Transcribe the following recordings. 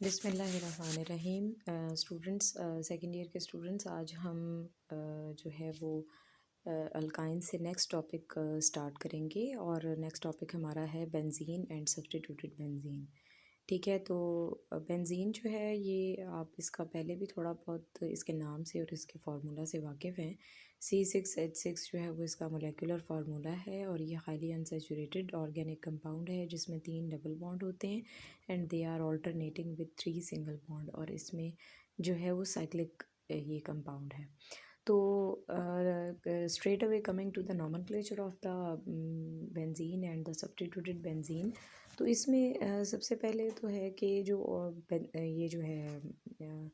बिस्मिल्लाहिर्रहमानिर्रहीम। Students, second year के students, आज हम जो है वो अल्काइन से नेक्स्ट टॉपिक स्टार्ट करेंगे और नेक्स्ट टॉपिक हमारा है बेंजीन एंड सब्स्टिट्यूटेड बेंजीन। ठीक है, तो बेंजीन जो है ये आप इसका पहले भी थोड़ा बहुत इसके नाम से और इसके फार्मूला से वाकिफ़ हैं। C6H6 जो है वो इसका मोलेकुलर फार्मूला है और ये हाईली अनसैचुरेटेड ऑर्गेनिक कंपाउंड है जिसमें 3 डबल बॉन्ड होते हैं and they are alternating with 3 single bond, और इसमें जो है वो साइक्लिक ये कंपाउंड है। तो straight away coming to the nomenclature of the benzene and the substituted benzene, तो इसमें सबसे पहले तो है कि जो ये जो है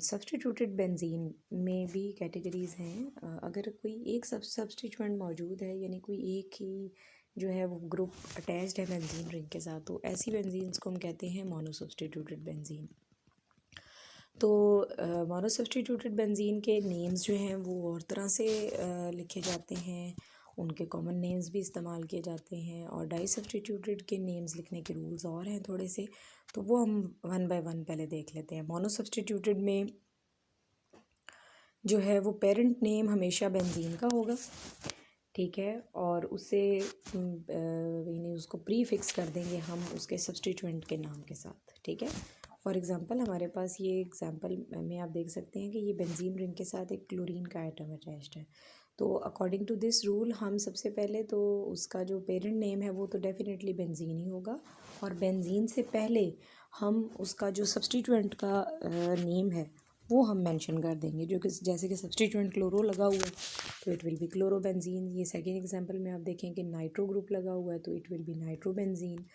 सब्स्टिट्यूटेड बेंजीन में भी कैटेगरीज़ हैं। अगर कोई एक सब्स्टिट्यूएंट मौजूद है, यानी कोई एक ही जो है वो ग्रुप अटैच्ड है बेंजीन रिंग के साथ, तो ऐसी बेंजीन्स को हम कहते हैं मोनो सब्स्टिट्यूटेड बेंजीन। तो मोनो सब्स्टिट्यूटेड बेंजीन के नेम्स जो हैं वो और तरह से लिखे जाते हैं, उनके कॉमन नेम्स भी इस्तेमाल किए जाते हैं, और डाई सब्स्टिट्यूटेड के नेम्स लिखने के रूल्स और हैं थोड़े से, तो वो हम वन बाय वन पहले देख लेते हैं। मोनो सब्स्टिट्यूटेड में जो है वो पेरेंट नेम हमेशा बेंजीन का होगा, ठीक है, और उससे यानी उसको प्री फिक्स कर देंगे हम उसके सब्स्टिट्यूएंट के नाम के साथ, ठीक है। फॉर एग्ज़ाम्पल हमारे पास ये एग्ज़ाम्पल में आप देख सकते हैं कि ये बेंजीन रिंग के साथ एक क्लोरीन का आइटम अटैच्ड है। तो अकॉर्डिंग टू दिस रूल हम सबसे पहले तो उसका जो पेरेंट नेम है वो तो डेफिनेटली बेंजीन ही होगा, और बेंजीन से पहले हम उसका जो सब्स्टिट्यूएंट का नेम है वो हम मेंशन कर देंगे, जो कि जैसे कि सब्स्टिट्यूएंट क्लोरो लगा हुआ है तो इट विल बी क्लोरोबेंजीन। ये सेकेंड एग्जांपल में आप देखें कि नाइट्रो ग्रुप लगा हुआ है तो इट विल बी नाइट्रोबेंजीन,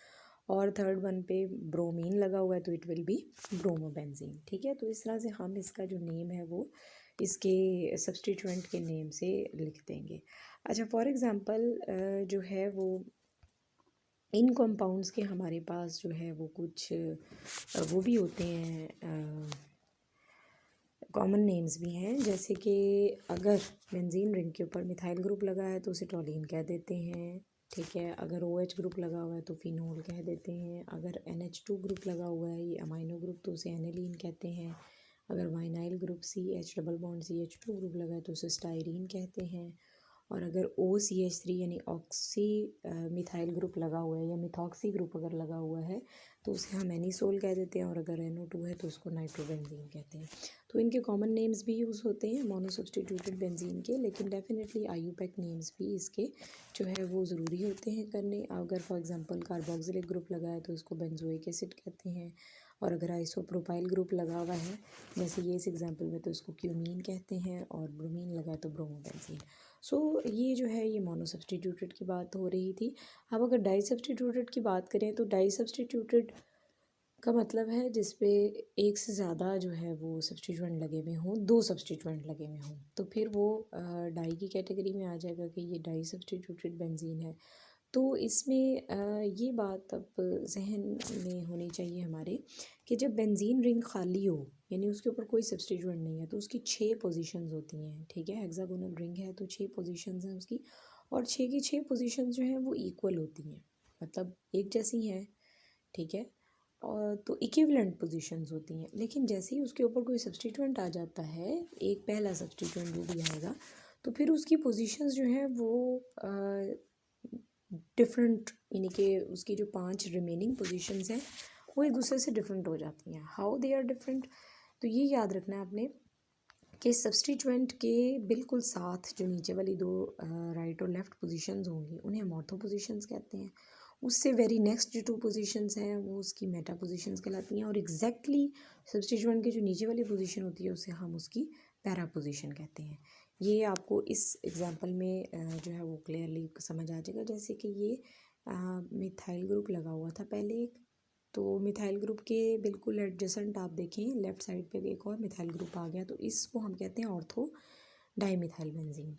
और थर्ड वन पे ब्रोमीन लगा हुआ है तो इट विल बी ब्रोमोबेंजीन, ठीक है। तो इस तरह से हम इसका जो नेम है वो इसके सब्स्टिट्यूएंट के नेम से लिख देंगे। अच्छा, फॉर एग्ज़ाम्पल जो है वो इन कंपाउंड्स के हमारे पास जो है वो कुछ वो भी होते हैं, कॉमन नेम्स भी हैं, जैसे कि अगर बेंजीन रिंग के ऊपर मिथाइल ग्रुप लगा है तो उसे टॉलीन कह देते हैं, ठीक है। अगर OH ग्रुप लगा हुआ है तो फिनोल कह देते हैं। अगर NH2 ग्रुप लगा हुआ है, ये अमाइनो ग्रुप, तो उसे एनिलीन कहते हैं। अगर वाइनाइल group CH double bond CH2 group लगा है तो उसे स्टायरीन कहते हैं। और अगर OCH3 यानी ऑक्सी मिथाइल ग्रुप लगा हुआ है या मिथॉक्सी ग्रुप अगर लगा हुआ है तो उसे हम एनीसोल कह देते हैं, और अगर NO2 है तो उसको नाइट्रोबेंजीन कहते हैं। तो इनके कॉमन नेम्स भी यूज़ होते हैं मोनो सब्स्टिट्यूटेड बेंजीन के, लेकिन डेफिनेटली IUPAC नेम्स भी इसके जो है वो ज़रूरी होते हैं करने। अगर फॉर एग्जांपल कार्बोक्सिलिक ग्रुप लगा है तो इसको बेंजोइक एसिड कहते हैं, और अगर आइसोप्रोपाइल ग्रुप लगा हुआ है जैसे ये इस एग्जांपल में तो इसको क्यूमीन कहते हैं, और ब्रोमीन लगा है तो ब्रोमोबेंजीन। सो ये जो है ये मोनो सब्स्टिट्यूटेड की बात हो रही थी। अब अगर डाई सब्स्टिट्यूटेड की बात करें तो डाई सब्स्टिट्यूटेड का मतलब है जिस पे एक से ज़्यादा जो है वो सब्स्टिट्यूएंट लगे हुए हों, 2 सब्स्टिट्यूएंट लगे हुए हों, तो फिर वो डाई की कैटेगरी में आ जाएगा कि ये डाई सब्स्टिट्यूटेड बेंजीन है। तो इसमें ये बात अब जहन में होनी चाहिए हमारे कि जब बेंजीन रिंग खाली हो, यानी उसके ऊपर कोई सब्स्टिट्यूएंट नहीं है, तो उसकी 6 पोजीशंस होती हैं, ठीक है। हेक्सागोनल रिंग है तो 6 पोजीशंस हैं उसकी, और 6 की 6 पोजीशंस जो हैं वो इक्वल होती हैं, मतलब एक जैसी हैं, ठीक है। और तो इक्विवेलेंट पोजीशंस होती हैं, लेकिन जैसे ही उसके ऊपर कोई सब्स्टिट्यूएंट आ जाता है, एक पहला सब्स्टिट्यूएंट जो भी आएगा, तो फिर उसकी पोजीशंस जो हैं वो डिफरेंट, यानी कि उसकी जो 5 रिमेनिंग पोजीशंस हैं वो एक दूसरे से डिफरेंट हो जाती हैं। हाउ दे आर डिफरेंट, तो ये याद रखना है आपने कि सब्स्टिट्यूएंट के बिल्कुल साथ जो नीचे वाली 2 राइट और लेफ़्ट पोजीशंस होंगी उन्हें हम ऑर्थो पोजीशंस कहते हैं। उससे वेरी नेक्स्ट जो 2 पोजीशंस हैं वो उसकी मेटा पोजीशंस कहलाती हैं, और एग्जैक्टली सब्स्टिट्यूएंट की जो नीचे वाली पोजीशन होती है उसे हम उसकी पैरा पोजीशन कहते हैं। ये आपको इस एग्जांपल में जो है वो क्लियरली समझ आ जाएगा। जैसे कि ये मिथाइल ग्रुप लगा हुआ था पहले एक, तो मिथाइल ग्रुप के बिल्कुल एडजेसेंट आप देखें लेफ़्ट साइड पे एक और मिथाइल ग्रुप आ गया, तो इसको हम कहते हैं ऑर्थो डाईमिथाइल बेंजीन।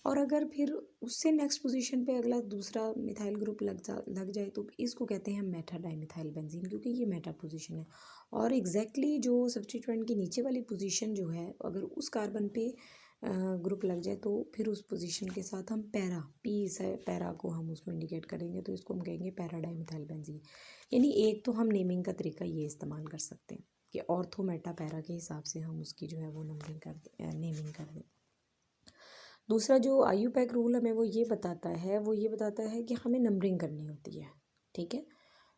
और अगर फिर उससे नेक्स्ट पोजीशन पे अगला दूसरा मिथाइल ग्रुप लग जाए तो इसको कहते हैं हम मेटा डाईमिथाइल बेंजीन, क्योंकि ये मेटा पोजीशन है। और एग्जैक्टली जो सब्स्टिट्यूएंट की नीचे वाली पोजीशन जो है, अगर उस कार्बन पे ग्रुप लग जाए तो फिर उस पोजीशन के साथ हम पैरा पी से पैरा को हम उसको इंडिकेट करेंगे, तो इसको हम कहेंगे पैरा डाइमिथाइल बेंजीन। यानी एक तो हम नेमिंग का तरीका ये इस्तेमाल कर सकते हैं कि ऑर्थो मेटा पैरा के हिसाब से हम उसकी जो है वो नंबरिंग कर दें, नेमिंग कर दें। दूसरा जो IUPAC रूल हमें वो ये बताता है कि हमें नंबरिंग करनी होती है, ठीक है।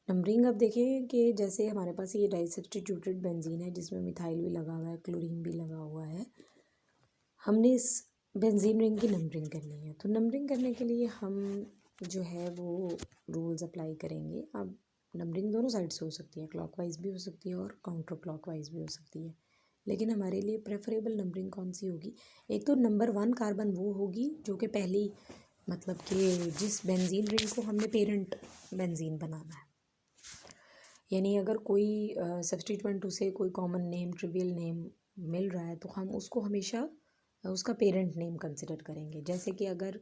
नंबरिंग अब देखें कि जैसे हमारे पास ये डाई सब्स्टिट्यूटेड बेंजीन है जिसमें मिथाइल भी लगा हुआ है, क्लोरीन भी लगा हुआ है। हमने इस बेंजीन रिंग की नंबरिंग करनी है, तो नंबरिंग करने के लिए हम जो है वो रूल्स अप्लाई करेंगे। अब नंबरिंग दोनों साइड से हो सकती है, क्लॉकवाइज भी हो सकती है और काउंटर क्लॉकवाइज भी हो सकती है, लेकिन हमारे लिए प्रेफरेबल नंबरिंग कौन सी होगी? एक तो नंबर 1 कार्बन वो होगी जो कि पहली मतलब कि जिस बेंजीन रिंग को हमने पेरेंट बेंजीन बनाना है, यानी अगर कोई सब्स्टिट्यूएंट उसे कोई कॉमन नेम ट्रिवियल नेम मिल रहा है तो हम उसको हमेशा उसका पेरेंट नेम कंसिडर करेंगे। जैसे कि अगर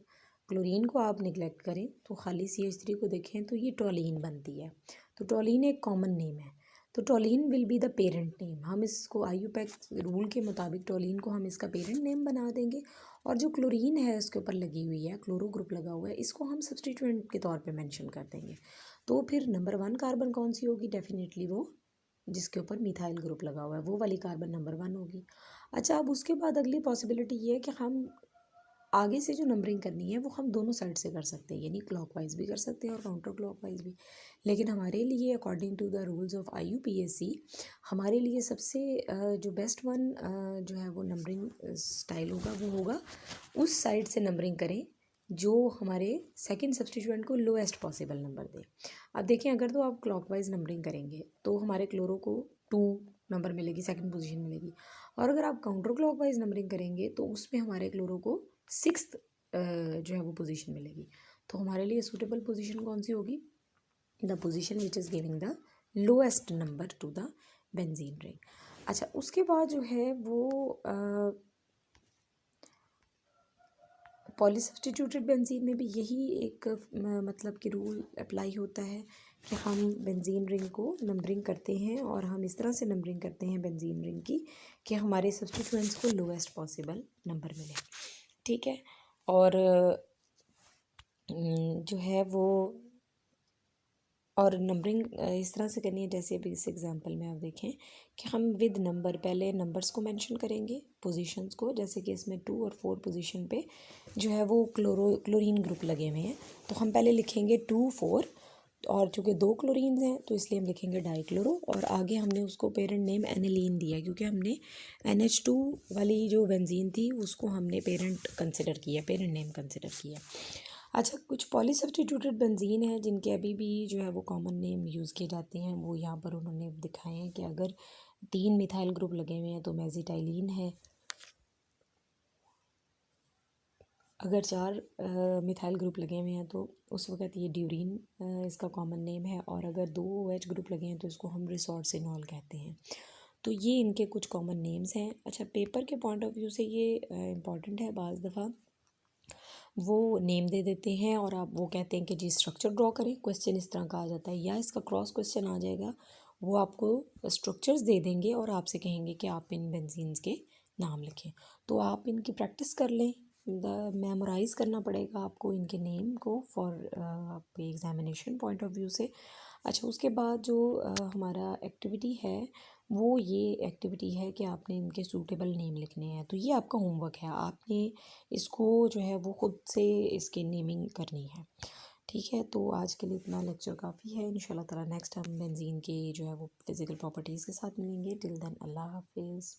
क्लोरीन को आप निगलेक्ट करें तो खाली CH3 को देखें तो ये टोलीन बनती है, तो टोलीन एक कॉमन नेम है, तो टोलीन will be the parent name. हम इसको IUPAC रूल के मुताबिक टोलीन को हम इसका पेरेंट नेम बना देंगे, और जो क्लोरीन है उसके ऊपर लगी हुई है, क्लोरो ग्रुप लगा हुआ है, इसको हम सब्स्टिट्यूएंट के तौर पे मेंशन कर देंगे। तो फिर नंबर 1 कार्बन कौन सी होगी? डेफिनेटली वो जिसके ऊपर मिथाइल ग्रुप लगा हुआ है वो वाली कार्बन नंबर 1 होगी। अच्छा, अब उसके बाद अगली पॉसिबिलिटी ये है कि हम आगे से जो नंबरिंग करनी है वो हम दोनों साइड से कर सकते हैं, यानी क्लॉकवाइज भी कर सकते हैं और काउंटर क्लॉकवाइज भी। लेकिन हमारे लिए according to the rules of IUPAC हमारे लिए सबसे जो बेस्ट वन जो है वो नंबरिंग स्टाइल होगा वो होगा उस साइड से नंबरिंग करें जो हमारे सेकंड सब्स्टिट्यूएंट को लोएस्ट पॉसिबल नंबर दे। अब देखें, अगर तो आप क्लॉकवाइज नंबरिंग करेंगे तो हमारे क्लोरो को 2 नंबर मिलेगी, सेकंड पोजीशन मिलेगी, और अगर आप काउंटर क्लॉकवाइज नंबरिंग करेंगे तो उसमें हमारे क्लोरो को 6th जो है वो पोजीशन मिलेगी। तो हमारे लिए सूटेबल पोजीशन कौन सी होगी? The position which is giving the lowest number two the benzene ring. अच्छा, उसके बाद जो है वो पॉलीसब्स्टिट्यूटेड बेंजीन में भी यही एक मतलब कि रूल अप्लाई होता है कि हम बेंजीन रिंग को नंबरिंग करते हैं, और हम इस तरह से नंबरिंग करते हैं बेंजीन रिंग की कि हमारे सब्स्टिट्यूएंट्स को लोएस्ट पॉसिबल नंबर मिले, ठीक है। और जो है वो और नंबरिंग इस तरह से करनी है जैसे अभी इस एग्जांपल में आप देखें कि हम विद नंबर पहले नंबर्स को मेंशन करेंगे, पोजीशंस को, जैसे कि इसमें 2 और 4 पोजीशन पे जो है वो क्लोरीन ग्रुप लगे हुए हैं, तो हम पहले लिखेंगे 2 4, और चूँकि 2 क्लोरीन हैं तो इसलिए हम लिखेंगे डाइक्लोरो, और आगे हमने उसको पेरेंट नेम एनिलीन दिया क्योंकि हमने NH2 वाली जो बेंजीन थी उसको हमने पेरेंट कंसिडर किया, पेरेंट नेम कंसिडर किया। अच्छा, कुछ पॉलीसब्स्टिट्यूटेड बेंजीन है जिनके अभी भी जो है वो कॉमन नेम यूज़ किए जाते हैं, वो यहाँ पर उन्होंने दिखाए हैं कि अगर 3 मिथाइल ग्रुप लगे हुए हैं तो मेजिटाइलिन है, अगर 4 मिथाइल ग्रुप लगे हुए हैं तो उस वक्त ये ड्यूरीन इसका कॉमन नेम है, और अगर 2 OH ग्रुप लगे हैं तो इसको हम रिसोर्सिनॉल कहते हैं। तो ये इनके कुछ कॉमन नेम्स हैं। अच्छा, पेपर के पॉइंट ऑफ व्यू से ये इम्पॉर्टेंट है, बाज़ दफ़ा वो नेम दे देते हैं और आप वो कहते हैं कि जी स्ट्रक्चर ड्रॉ करें, क्वेश्चन इस तरह का आ जाता है, या इसका क्रॉस क्वेश्चन आ जाएगा, वो आपको स्ट्रक्चर्स दे देंगे और आपसे कहेंगे कि आप इन बेंजीन्स के नाम लिखें। तो आप इनकी प्रैक्टिस कर लें, मेमोराइज़ करना पड़ेगा आपको इनके नेम को फॉर आपके एग्जामिनेशन पॉइंट ऑफ व्यू से। अच्छा, उसके बाद जो हमारा एक्टिविटी है वो ये एक्टिविटी है कि आपने इनके सूटेबल नेम लिखने हैं, तो ये आपका होमवर्क है, आपने इसको जो है वो खुद से इसकी नेमिंग करनी है, ठीक है। तो आज के लिए इतना लेक्चर काफ़ी है, इंशाल्लाह ताला नेक्स्ट हम बेंजीन की जो है वो फिज़िकल प्रॉपर्टीज़ के साथ मिलेंगे। टिल देन अल्लाह हाफिज़।